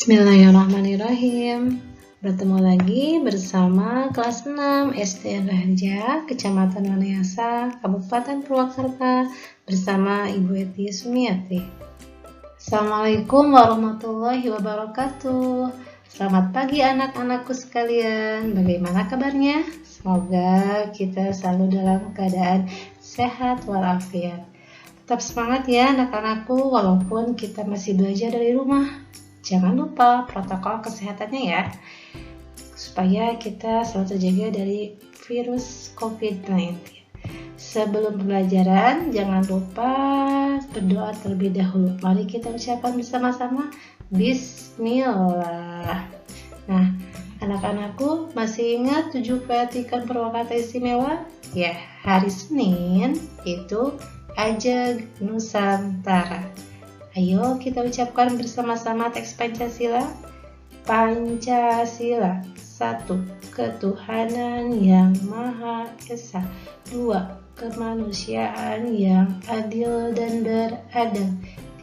Bismillahirrahmanirrahim. Bertemu lagi bersama kelas 6 SD Raja, Kecamatan Wanayasa, Kabupaten Purwakarta, bersama Ibu Eti Sumiati. Assalamualaikum warahmatullahi wabarakatuh. Selamat pagi anak-anakku sekalian. Bagaimana kabarnya? Semoga kita selalu dalam keadaan sehat walafiat. Tetap semangat ya anak-anakku, walaupun kita masih belajar dari rumah. Jangan lupa protokol kesehatannya ya, supaya kita selalu terjaga dari virus COVID-19. Sebelum pembelajaran, jangan lupa berdoa terlebih dahulu. Mari kita ucapkan bersama-sama Bismillah. Nah, anak-anakku masih ingat 7 petikan perwakata istimewa? Ya, hari Senin itu Ajang Nusantara. Ayo kita ucapkan bersama-sama teks Pancasila. Pancasila. 1. Ketuhanan yang Maha Esa. 2. Kemanusiaan yang adil dan beradab.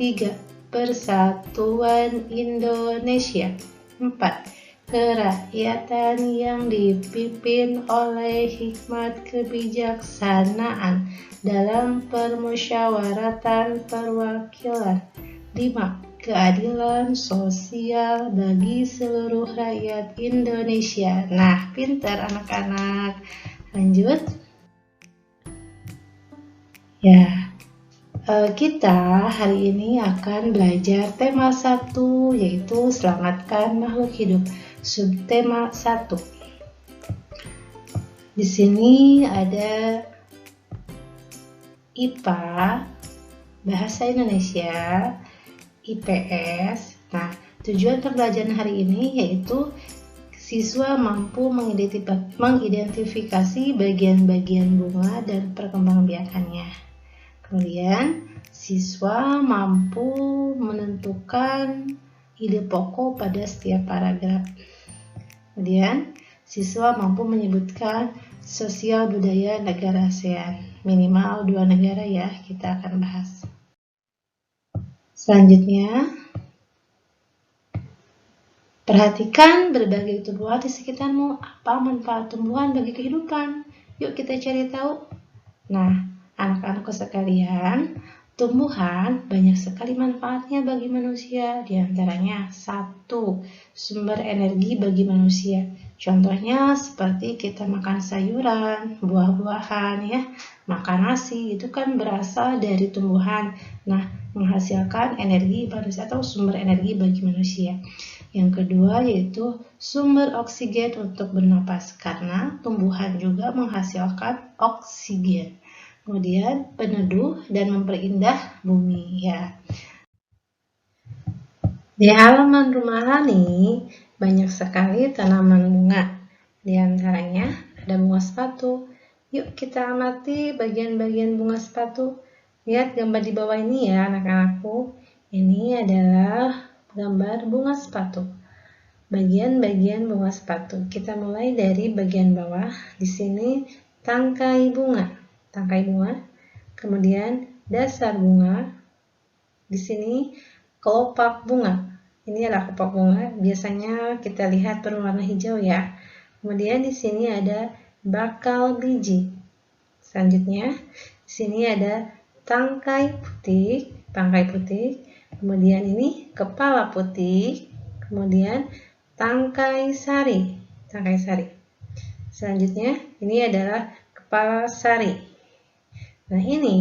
3. Persatuan Indonesia. 4. Kerakyatan yang dipimpin oleh hikmat kebijaksanaan dalam permusyawaratan perwakilan. 5. Keadilan sosial bagi seluruh rakyat Indonesia. Nah, pintar anak-anak. Lanjut. Ya, kita hari ini akan belajar tema 1, yaitu selamatkan makhluk hidup. Subtema 1. Di sini ada IPA, Bahasa Indonesia, IPS. Nah, tujuan pembelajaran hari ini yaitu siswa mampu mengidentifikasi bagian-bagian bunga dan perkembangbiakannya. Kemudian, siswa mampu menentukan ide pokok pada setiap paragraf. Kemudian, siswa mampu menyebutkan sosial budaya negara ASEAN. Minimal 2 negara ya, kita akan bahas. Selanjutnya, perhatikan berbagai tumbuhan di sekitarmu. Apa manfaat tumbuhan bagi kehidupan? Yuk kita cari tahu. Nah, anak-anakku sekalian, tumbuhan banyak sekali manfaatnya bagi manusia. Di antaranya 1. Sumber energi bagi manusia. Contohnya seperti kita makan sayuran, buah-buahan ya, makan nasi, itu kan berasal dari tumbuhan. Nah, menghasilkan energi manusia atau sumber energi bagi manusia. Yang kedua yaitu sumber oksigen untuk bernapas, karena tumbuhan juga menghasilkan oksigen. Kemudian peneduh dan memperindah bumi ya. Di halaman rumah Hani banyak sekali tanaman bunga. Di antaranya ada bunga sepatu. Yuk kita amati bagian-bagian bunga sepatu. Lihat gambar di bawah ini ya anak-anakku. Ini adalah gambar bunga sepatu. Bagian-bagian bunga sepatu. Kita mulai dari bagian bawah. Di sini tangkai bunga. Tangkai bunga. Kemudian dasar bunga. Di sini kelopak bunga. Ini adalah kelopak bunga. Biasanya kita lihat berwarna hijau ya. Kemudian di sini ada bakal biji. Selanjutnya, di sini ada tangkai putih. Tangkai putih. Kemudian ini kepala putih. Kemudian tangkai sari. Tangkai sari. Selanjutnya, ini adalah kepala sari. Nah, ini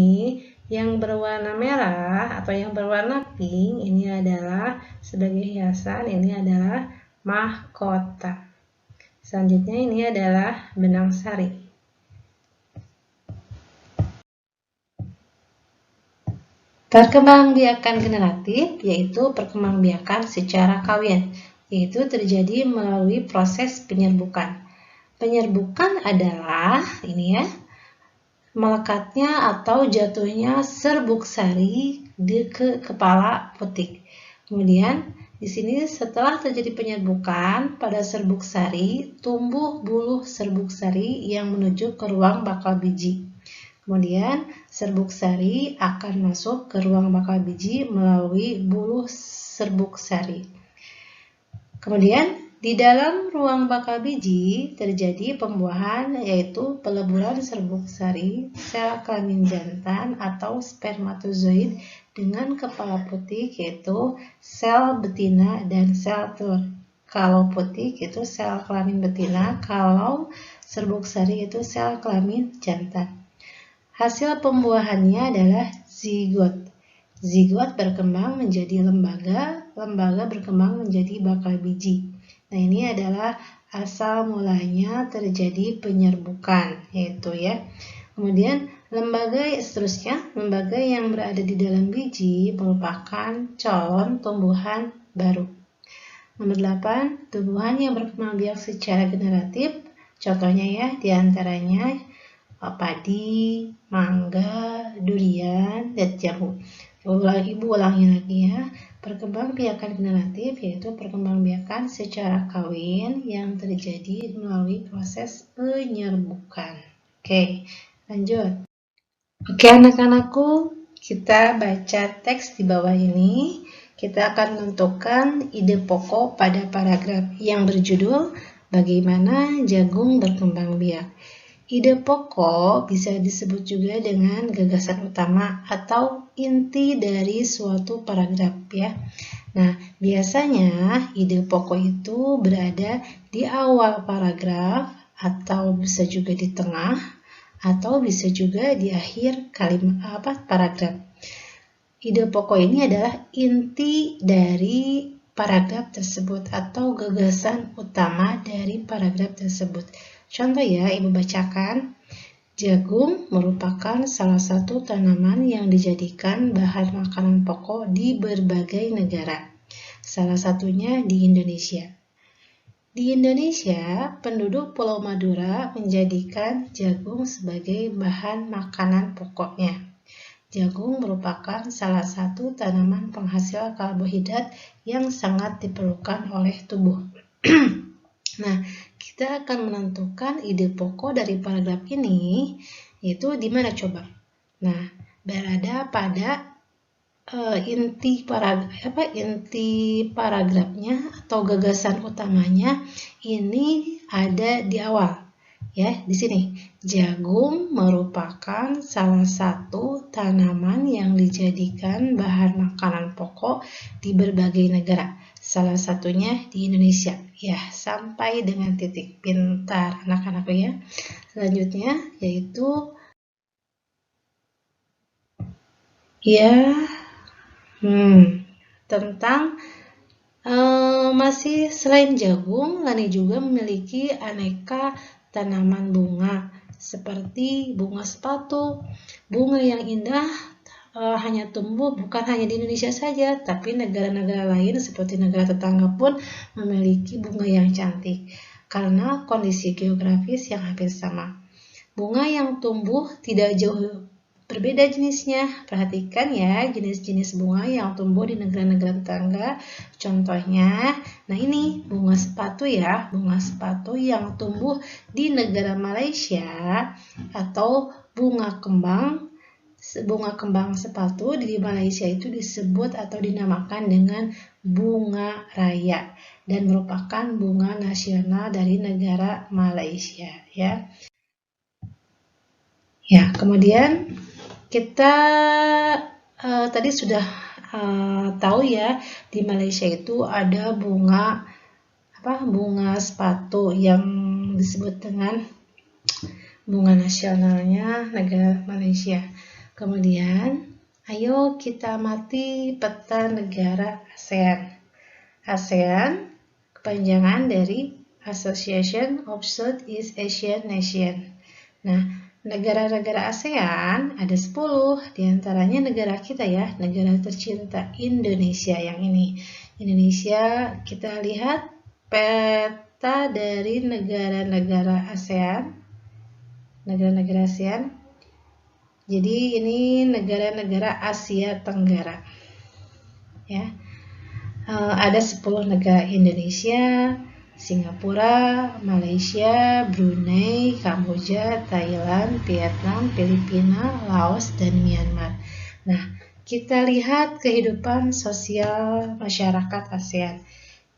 yang berwarna merah atau yang berwarna pink, ini adalah sebagai hiasan, ini adalah mahkota. Selanjutnya ini adalah benang sari. Perkembangbiakan generatif yaitu perkembangbiakan secara kawin, yaitu terjadi melalui proses penyerbukan. Penyerbukan adalah ini ya, melekatnya atau jatuhnya serbuk sari ke kepala putik. Kemudian di sini setelah terjadi penyerbukan pada serbuk sari, tumbuh buluh serbuk sari yang menuju ke ruang bakal biji. Kemudian serbuk sari akan masuk ke ruang bakal biji melalui buluh serbuk sari. Kemudian di dalam ruang bakal biji terjadi pembuahan, yaitu peleburan serbuk sari, sel kelamin jantan atau spermatozoid dengan kepala putih, yaitu sel betina dan sel telur. Kalau putih itu sel kelamin betina, kalau serbuk sari itu sel kelamin jantan. Hasil pembuahannya adalah zigot. Zigot berkembang menjadi lembaga, lembaga berkembang menjadi bakal biji. Nah, ini adalah asal mulanya terjadi penyerbukan, yaitu ya. Kemudian lembaga seterusnya, lembaga yang berada di dalam biji merupakan calon tumbuhan baru. Nomor 8, tumbuhan yang berkembang biak secara generatif. Contohnya ya, diantaranya padi, mangga, durian, dan jamu. Ibu ulangi lagi ya. Perkembangbiakan generatif yaitu perkembangbiakan secara kawin yang terjadi melalui proses penyerbukan. Oke, lanjut. Oke, anak-anakku, kita baca teks di bawah ini. Kita akan menentukan ide pokok pada paragraf yang berjudul Bagaimana Jagung Berkembang Biak. Ide pokok bisa disebut juga dengan gagasan utama atau inti dari suatu paragraf ya. Nah, biasanya ide pokok itu berada di awal paragraf atau bisa juga di tengah atau bisa juga di akhir kalimat paragraf. Ide pokok ini adalah inti dari paragraf tersebut atau gagasan utama dari paragraf tersebut. Contoh ya, Ibu bacakan. Jagung merupakan salah satu tanaman yang dijadikan bahan makanan pokok di berbagai negara. Salah satunya di Indonesia. Di Indonesia, penduduk Pulau Madura menjadikan jagung sebagai bahan makanan pokoknya. Jagung merupakan salah satu tanaman penghasil karbohidrat yang sangat diperlukan oleh tubuh. Nah, kita akan menentukan ide pokok dari paragraf ini, yaitu di mana coba? Nah, berada pada inti paragrafnya atau gagasan utamanya ini ada di awal. Ya, di sini. Jagung merupakan salah satu tanaman yang dijadikan bahan makanan pokok di berbagai negara. Salah satunya di Indonesia. Ya, sampai dengan titik. Pintar anak-anakku ya. Selanjutnya yaitu tentang masih selain jagung, Lani juga memiliki aneka tanaman bunga seperti bunga sepatu. Bunga yang indah hanya tumbuh bukan hanya di Indonesia saja, tapi negara-negara lain seperti negara tetangga pun memiliki bunga yang cantik karena kondisi geografis yang hampir sama. Bunga yang tumbuh tidak jauh berbeda jenisnya. Perhatikan ya jenis-jenis bunga yang tumbuh di negara-negara tetangga. Contohnya, nah ini bunga sepatu ya. Bunga sepatu yang tumbuh di negara Malaysia atau bunga kembang. Bunga kembang sepatu di Malaysia itu disebut atau dinamakan dengan bunga raya dan merupakan bunga nasional dari negara Malaysia ya. Ya, kemudian kita tadi sudah tahu ya di Malaysia itu ada bunga sepatu yang disebut dengan bunga nasionalnya negara Malaysia. Kemudian, ayo kita amati peta negara ASEAN. ASEAN kepanjangan dari Association of Southeast Asian Nations. Nah, negara-negara ASEAN ada 10, diantaranya negara kita ya, negara tercinta Indonesia yang ini. Indonesia, kita lihat peta dari negara-negara ASEAN. Negara-negara ASEAN. Jadi ini negara-negara Asia Tenggara. Ya. Ada 10 negara: Indonesia, Singapura, Malaysia, Brunei, Kamboja, Thailand, Vietnam, Filipina, Laos, dan Myanmar. Nah, kita lihat kehidupan sosial masyarakat ASEAN.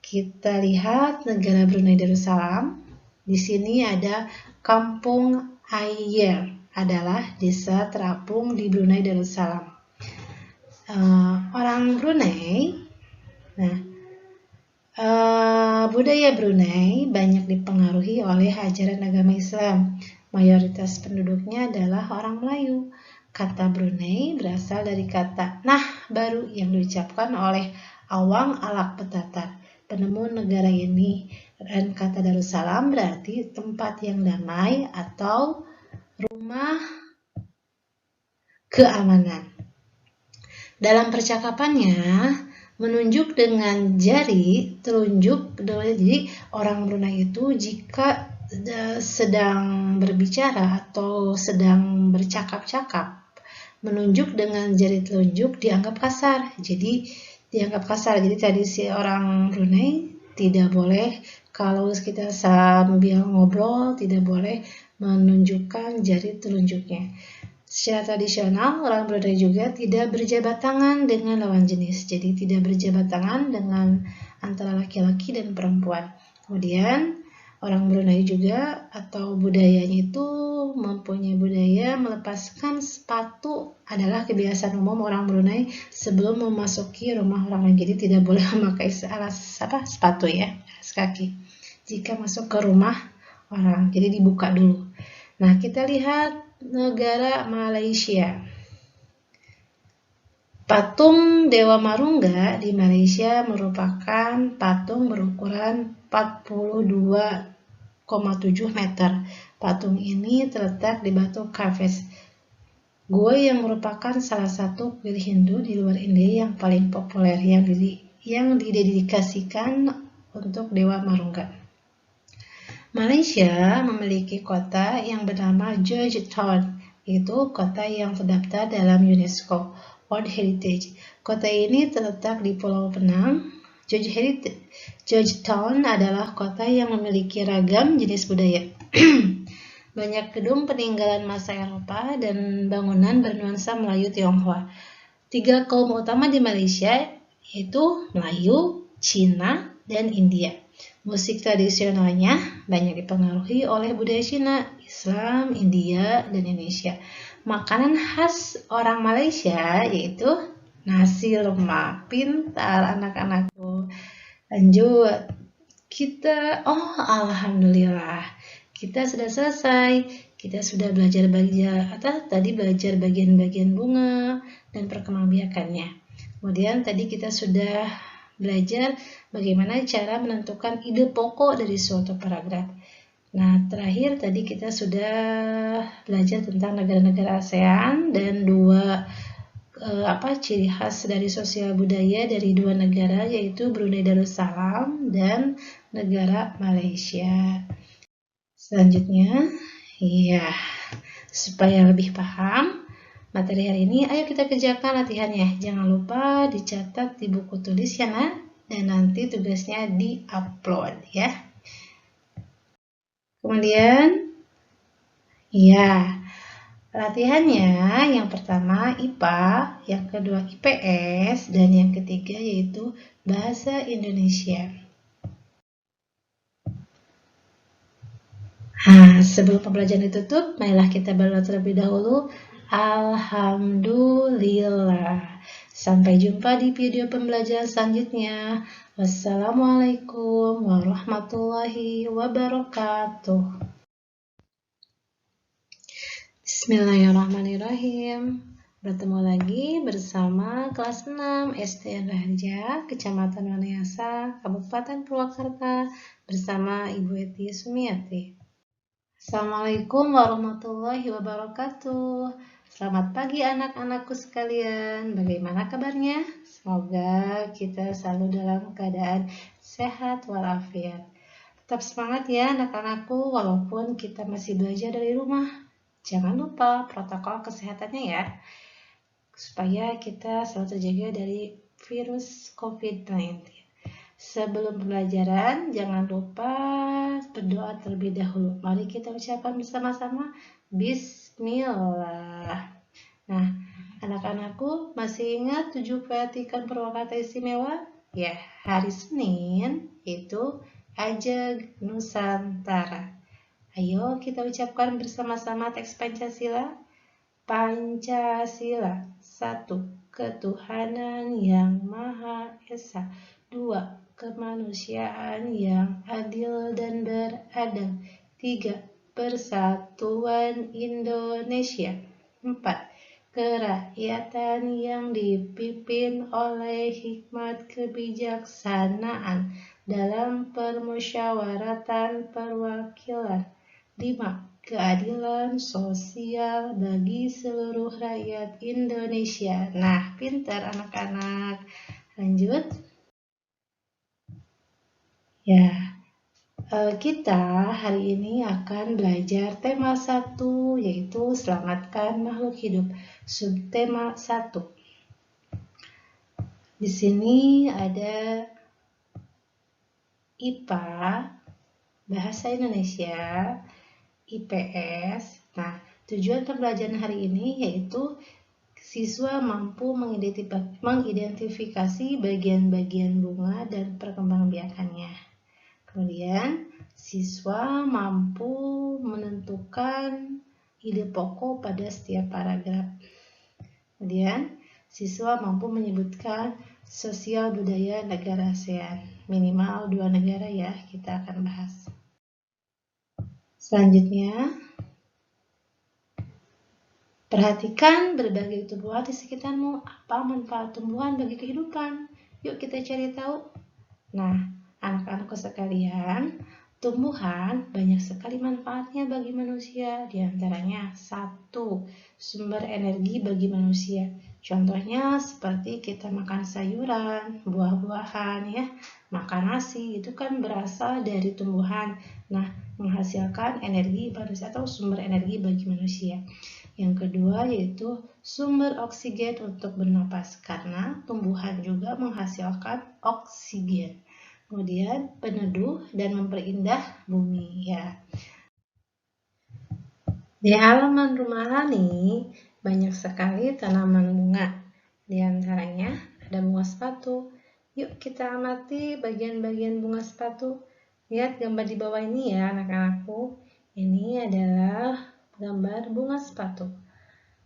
Kita lihat negara Brunei Darussalam. Di sini ada Kampung Ayer, adalah desa terapung di Brunei Darussalam. Orang Brunei, budaya Brunei banyak dipengaruhi oleh ajaran agama Islam. Mayoritas penduduknya adalah orang Melayu. Kata Brunei berasal dari kata nah baru yang diucapkan oleh Awang Alak Petatar, penemu negara ini. Dan kata Darussalam berarti tempat yang damai atau rumah keamanan. Dalam percakapannya, menunjuk dengan jari telunjuk. Jadi orang Brunei itu jika sedang berbicara atau sedang bercakap-cakap, menunjuk dengan jari telunjuk dianggap kasar. Jadi tradisi orang Brunei tidak boleh, kalau kita sambil ngobrol tidak boleh menunjukkan jari telunjuknya. Secara tradisional, orang Brunei juga tidak berjabat tangan dengan lawan jenis. Jadi tidak berjabat tangan dengan antara laki-laki dan perempuan. Kemudian orang Brunei juga atau budayanya itu mempunyai budaya melepaskan sepatu, adalah kebiasaan umum orang Brunei sebelum memasuki rumah orang lain. Jadi tidak boleh memakai sepatu ya, alas kaki jika masuk ke rumah orang. Jadi dibuka dulu. Nah, kita lihat negara Malaysia. Patung Dewa Marungga di Malaysia merupakan patung berukuran 42,7 meter. Patung ini terletak di Batu Kafes, gua yang merupakan salah satu kuil Hindu di luar India yang paling populer yang didedikasikan untuk Dewa Marungga. Malaysia memiliki kota yang bernama Georgetown, yaitu kota yang terdaftar dalam UNESCO World Heritage. Kota ini terletak di Pulau Penang. Georgetown adalah kota yang memiliki ragam jenis budaya. Banyak gedung peninggalan masa Eropa dan bangunan bernuansa Melayu Tionghoa. 3 kaum utama di Malaysia yaitu Melayu, Cina, dan India. Musik tradisionalnya banyak dipengaruhi oleh budaya Cina, Islam, India, dan Indonesia. Makanan khas orang Malaysia yaitu nasi lemak. Pintar anak-anakku. Lanjut. Alhamdulillah. Kita sudah selesai. Kita sudah belajar bagian-bagian bunga dan perkembangbiakannya. Kemudian tadi kita sudah belajar bagaimana cara menentukan ide pokok dari suatu paragraf. Nah, terakhir tadi kita sudah belajar tentang negara-negara ASEAN dan ciri khas dari sosial budaya dari 2 negara, yaitu Brunei Darussalam dan negara Malaysia. Selanjutnya, supaya lebih paham materi hari ini, ayo kita kerjakan latihannya. Jangan lupa dicatat di buku tulis ya, dan nanti tugasnya di-upload ya. Kemudian, latihannya yang pertama IPA, yang kedua IPS, dan yang ketiga yaitu Bahasa Indonesia. Sebelum pembelajaran ditutup, marilah kita berdoa terlebih dahulu. Alhamdulillah. Sampai jumpa di video pembelajaran selanjutnya. Wassalamualaikum warahmatullahi wabarakatuh. Bismillahirrahmanirrahim. Bertemu lagi bersama kelas 6 SD Raharja, Kecamatan Wanayasa, Kabupaten Purwakarta, bersama Ibu Eti Sumiati. Assalamualaikum warahmatullahi wabarakatuh. Selamat pagi anak-anakku sekalian. Bagaimana kabarnya? Semoga kita selalu dalam keadaan sehat walafiat. Tetap semangat ya anak-anakku, walaupun kita masih belajar dari rumah. Jangan lupa protokol kesehatannya ya, supaya kita selalu terjaga dari virus COVID-19. Sebelum pembelajaran, jangan lupa berdoa terlebih dahulu. Mari kita ucapkan bersama-sama Bismillah. Nah, anak-anakku masih ingat 7 keatikan Purwakarta istimewa? Ya, hari Senin itu Ajang Nusantara. Ayo kita ucapkan bersama-sama teks Pancasila. Pancasila. 1. Ketuhanan yang Maha Esa. 2. Kemanusiaan yang adil dan beradab. 3. Persatuan Indonesia. 4. Kerakyatan yang dipimpin oleh hikmat kebijaksanaan dalam permusyawaratan perwakilan. 5. Keadilan sosial bagi seluruh rakyat Indonesia. Nah, pintar anak-anak. Lanjut. Ya, kita hari ini akan belajar tema 1, yaitu selamatkan makhluk hidup. Subtema 1. Di sini ada IPA, Bahasa Indonesia, IPS. Nah, tujuan pembelajaran hari ini yaitu siswa mampu mengidentifikasi bagian-bagian bunga dan perkembangbiakannya. Kemudian, siswa mampu menentukan ide pokok pada setiap paragraf. Kemudian, siswa mampu menyebutkan sosial budaya negara ASEAN. Minimal 2 negara ya, kita akan bahas. Selanjutnya, perhatikan berbagai tumbuhan di sekitarmu. Apa manfaat tumbuhan bagi kehidupan? Yuk kita cari tahu. Nah, anak-anakku sekalian, tumbuhan banyak sekali manfaatnya bagi manusia. Di antaranya 1. Sumber energi bagi manusia. Contohnya seperti kita makan sayuran, buah-buahan ya, makan nasi, itu kan berasal dari tumbuhan. Nah, menghasilkan energi manusia atau sumber energi bagi manusia. Yang kedua yaitu sumber oksigen untuk bernapas, karena tumbuhan juga menghasilkan oksigen. Kemudian peneduh dan memperindah bumi ya. Di halaman rumah Rani banyak sekali tanaman bunga. Di antaranya ada bunga sepatu. Yuk kita amati bagian-bagian bunga sepatu. Lihat gambar di bawah ini ya anak-anakku. Ini adalah gambar bunga sepatu.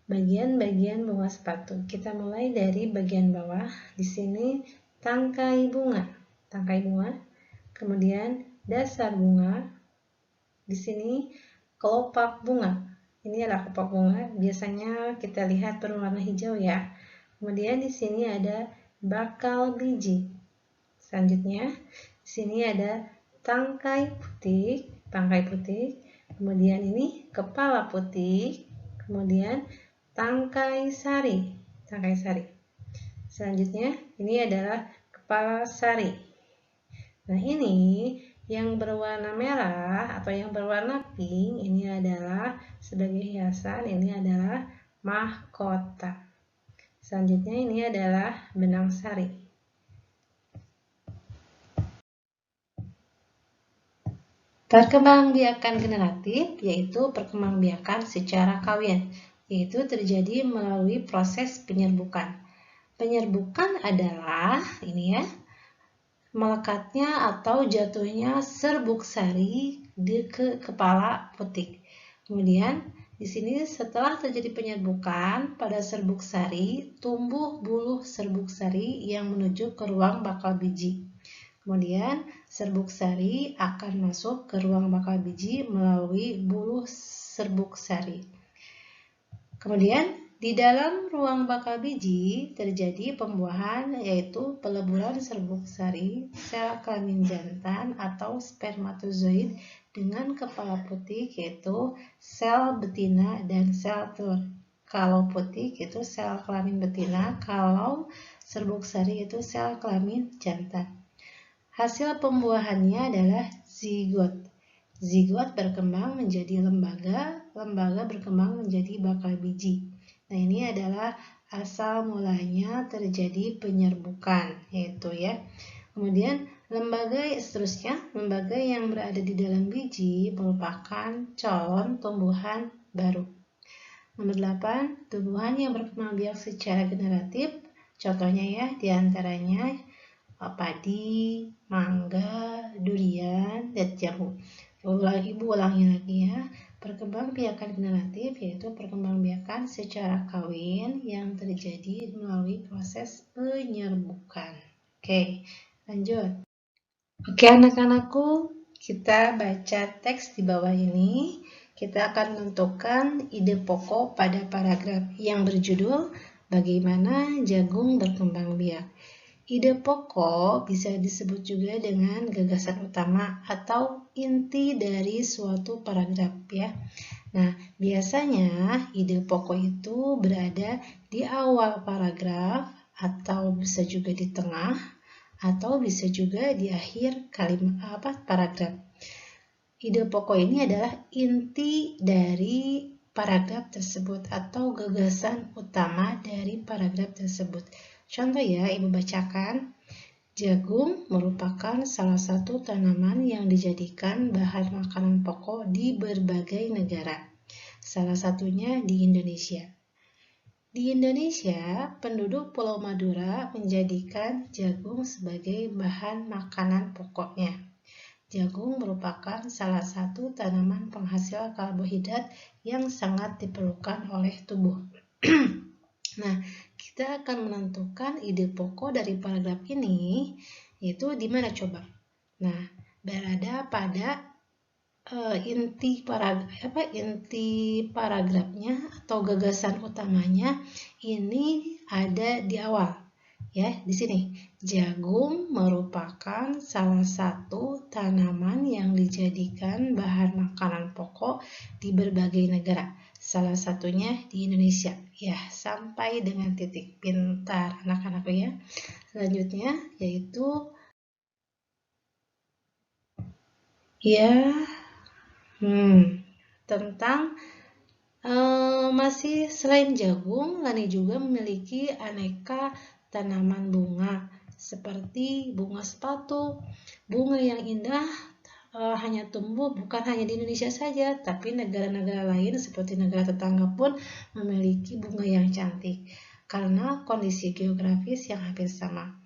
Bagian-bagian bunga sepatu. Kita mulai dari bagian bawah. Di sini tangkai bunga. Tangkai bunga. Kemudian dasar bunga. Di sini kelopak bunga. Ini adalah kelopak bunga. Biasanya kita lihat berwarna hijau ya. Kemudian di sini ada bakal biji. Selanjutnya di sini ada tangkai putih. Tangkai putih. Kemudian ini kepala putih. Kemudian tangkai sari. Tangkai sari. Selanjutnya ini adalah kepala sari. Nah, ini yang berwarna merah atau yang berwarna pink ini adalah sebagai hiasan, ini adalah mahkota. Selanjutnya ini adalah benang sari. Perkembangbiakan generatif yaitu perkembangbiakan secara kawin, yaitu terjadi melalui proses penyerbukan. Penyerbukan adalah ini ya, melekatnya atau jatuhnya serbuk sari ke kepala putik. Kemudian di sini setelah terjadi penyerbukan pada serbuk sari, tumbuh buluh serbuk sari yang menuju ke ruang bakal biji. Kemudian serbuk sari akan masuk ke ruang bakal biji melalui buluh serbuk sari. Kemudian di dalam ruang bakal biji terjadi pembuahan yaitu peleburan serbuk sari, sel kelamin jantan atau spermatozoid dengan kepala putih yaitu sel betina dan sel telur. Kalau putih itu sel kelamin betina, kalau serbuk sari itu sel kelamin jantan. Hasil pembuahannya adalah zigot. Zigot berkembang menjadi lembaga, lembaga berkembang menjadi bakal biji. Nah, ini adalah asal mulanya terjadi penyerbukan, yaitu ya. Kemudian lembaga seterusnya, lembaga yang berada di dalam biji merupakan calon tumbuhan baru. Nomor 8, tumbuhan yang berkembang biak secara generatif. Contohnya ya, diantaranya padi, mangga, durian, dan jamu. Ibu ulangi lagi ya. Perkembangbiakan generatif yaitu perkembangbiakan secara kawin yang terjadi melalui proses penyerbukan. Oke, lanjut. Oke anak-anakku, kita baca teks di bawah ini. Kita akan menentukan ide pokok pada paragraf yang berjudul Bagaimana Jagung Berkembang Biak. Ide pokok bisa disebut juga dengan gagasan utama atau inti dari suatu paragraf ya. Nah, biasanya ide pokok itu berada di awal paragraf atau bisa juga di tengah atau bisa juga di akhir kalimat paragraf. Ide pokok ini adalah inti dari paragraf tersebut atau gagasan utama dari paragraf tersebut. Contoh ya, Ibu bacakan. Jagung merupakan salah satu tanaman yang dijadikan bahan makanan pokok di berbagai negara. Salah satunya di Indonesia. Di Indonesia, penduduk Pulau Madura menjadikan jagung sebagai bahan makanan pokoknya. Jagung merupakan salah satu tanaman penghasil karbohidrat yang sangat diperlukan oleh tubuh. Nah, kita akan menentukan ide pokok dari paragraf ini, yaitu di mana coba? Nah, berada pada inti paragrafnya atau gagasan utamanya ini ada di awal ya, di sini. Jagung merupakan salah satu tanaman yang dijadikan bahan makanan pokok di berbagai negara, salah satunya di Indonesia ya, sampai dengan titik. Pintar anak-anakku ya. Selanjutnya yaitu ya tentang masih selain jagung, Lani juga memiliki aneka tanaman bunga seperti bunga sepatu. Bunga yang indah hanya tumbuh bukan hanya di Indonesia saja, tapi negara-negara lain seperti negara tetangga pun memiliki bunga yang cantik karena kondisi geografis yang hampir sama.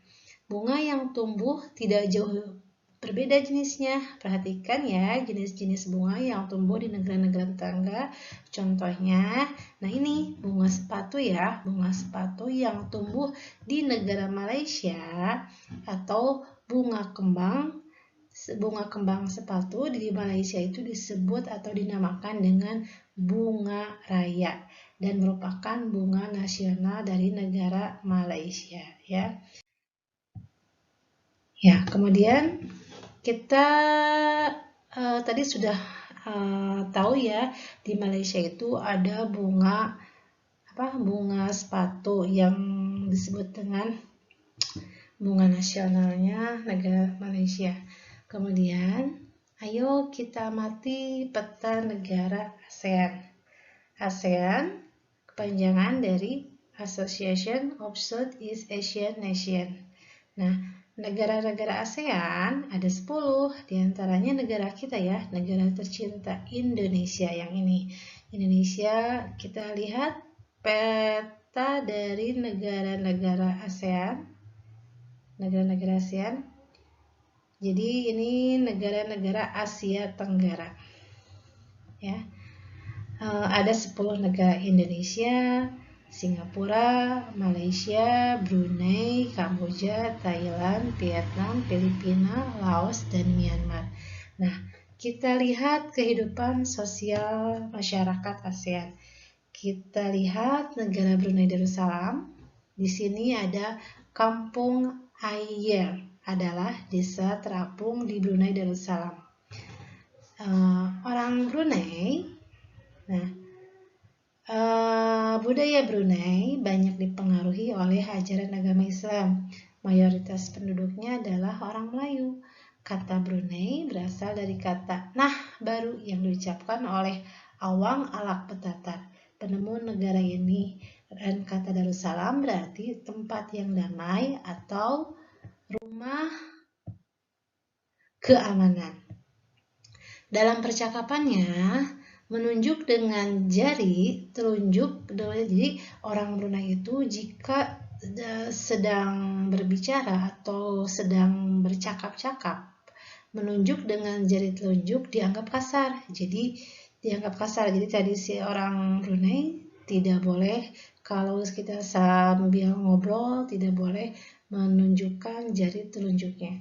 Bunga yang tumbuh tidak jauh berbeda jenisnya. Perhatikan ya jenis-jenis bunga yang tumbuh di negara-negara tetangga. Contohnya, nah ini bunga sepatu ya. Bunga sepatu yang tumbuh di negara Malaysia atau bunga kembang. Bunga kembang sepatu di Malaysia itu disebut atau dinamakan dengan bunga raya dan merupakan bunga nasional dari negara Malaysia ya. Ya, kemudian kita tadi sudah tahu ya, di Malaysia itu ada bunga sepatu yang disebut dengan bunga nasionalnya negara Malaysia. Kemudian, ayo kita amati peta negara ASEAN. ASEAN kepanjangan dari Association of Southeast Asian Nations. Nah, negara-negara ASEAN ada 10, diantaranya negara kita ya, negara tercinta Indonesia yang ini. Indonesia, kita lihat peta dari negara-negara ASEAN. Negara-negara ASEAN. Jadi ini negara-negara Asia Tenggara. Ya. Ada 10 negara: Indonesia, Singapura, Malaysia, Brunei, Kamboja, Thailand, Vietnam, Filipina, Laos, dan Myanmar. Nah, kita lihat kehidupan sosial masyarakat ASEAN. Kita lihat negara Brunei Darussalam. Di sini ada Kampung Ayer, adalah desa terapung di Brunei Darussalam. Orang Brunei, budaya Brunei banyak dipengaruhi oleh ajaran agama Islam. Mayoritas penduduknya adalah orang Melayu. Kata Brunei berasal dari kata nah baru yang diucapkan oleh Awang Alak Petatar, penemu negara ini. Dan kata Darussalam berarti tempat yang damai atau rumah keamanan. Dalam percakapannya, menunjuk dengan jari telunjuk, jadi orang Brunei itu jika sedang berbicara atau sedang bercakap-cakap, menunjuk dengan jari telunjuk dianggap kasar. Jadi tradisi orang Brunei tidak boleh kalau kita sambil ngobrol tidak boleh menunjukkan jari telunjuknya.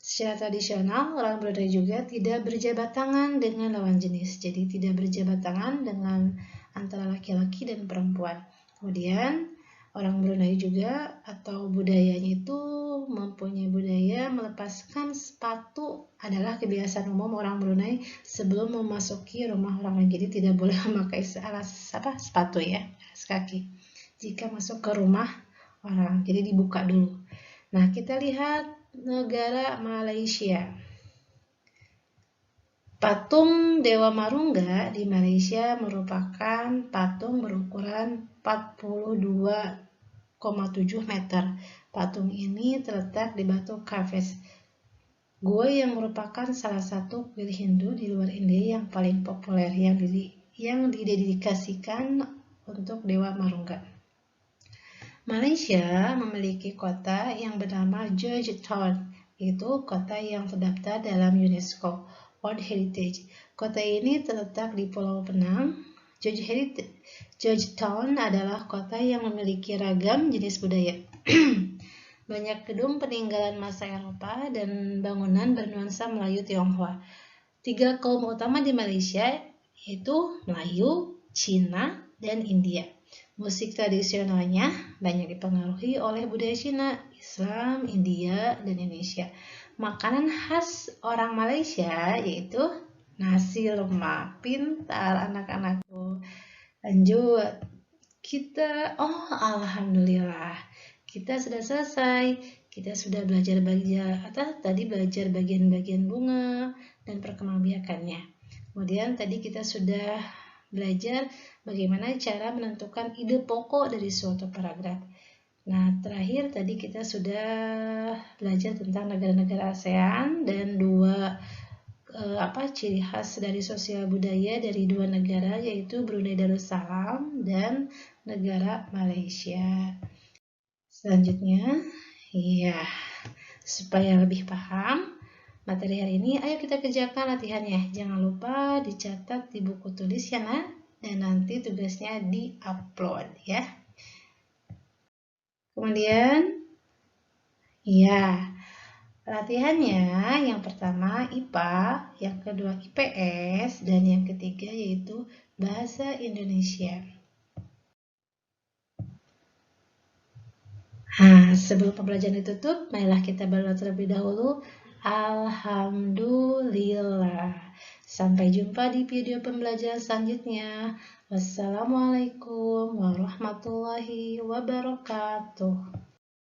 Secara tradisional, orang Brunei juga tidak berjabat tangan dengan lawan jenis. Jadi tidak berjabat tangan dengan antara laki-laki dan perempuan. Kemudian orang Brunei juga atau budayanya itu mempunyai budaya melepaskan sepatu adalah kebiasaan umum orang Brunei sebelum memasuki rumah orang lain. Jadi tidak boleh memakai sepatu ya, alas kaki jika masuk ke rumah orang. Jadi dibuka dulu. Nah, kita lihat negara Malaysia. Patung Dewa Marungga di Malaysia merupakan patung berukuran 42,7 meter. Patung ini terletak di Batu Kafes, gua yang merupakan salah satu kuil Hindu di luar India yang paling populer yang didedikasikan untuk Dewa Marungga. Malaysia memiliki kota yang bernama Georgetown, yaitu kota yang terdaftar dalam UNESCO World Heritage. Kota ini terletak di Pulau Penang. Georgetown adalah kota yang memiliki ragam jenis budaya. Banyak gedung peninggalan masa Eropa dan bangunan bernuansa Melayu Tionghoa. 3 kaum utama di Malaysia yaitu Melayu, Cina, dan India. Musik tradisionalnya banyak dipengaruhi oleh budaya Cina, Islam, India, dan Indonesia. Makanan khas orang Malaysia yaitu nasi lemak. Pintar anak-anakku. Lanjut. Alhamdulillah. Kita sudah selesai. Kita sudah belajar bagian-bagian bunga dan perkembangbiakannya. Kemudian tadi kita sudah belajar bagaimana cara menentukan ide pokok dari suatu paragraf. Nah, terakhir tadi kita sudah belajar tentang negara-negara ASEAN dan ciri khas dari sosial budaya dari 2 negara yaitu Brunei Darussalam dan negara Malaysia. Selanjutnya, supaya lebih paham materi hari ini, ayo kita kerjakan latihannya. Jangan lupa dicatat di buku tulis ya, Nak. Dan nanti tugasnya di-upload ya. Kemudian, latihannya yang pertama IPA, yang kedua IPS, dan yang ketiga yaitu Bahasa Indonesia. Sebelum pembelajaran ditutup, marilah kita berdoa terlebih dahulu. Alhamdulillah. Sampai jumpa di video pembelajaran selanjutnya. Wassalamualaikum warahmatullahi wabarakatuh.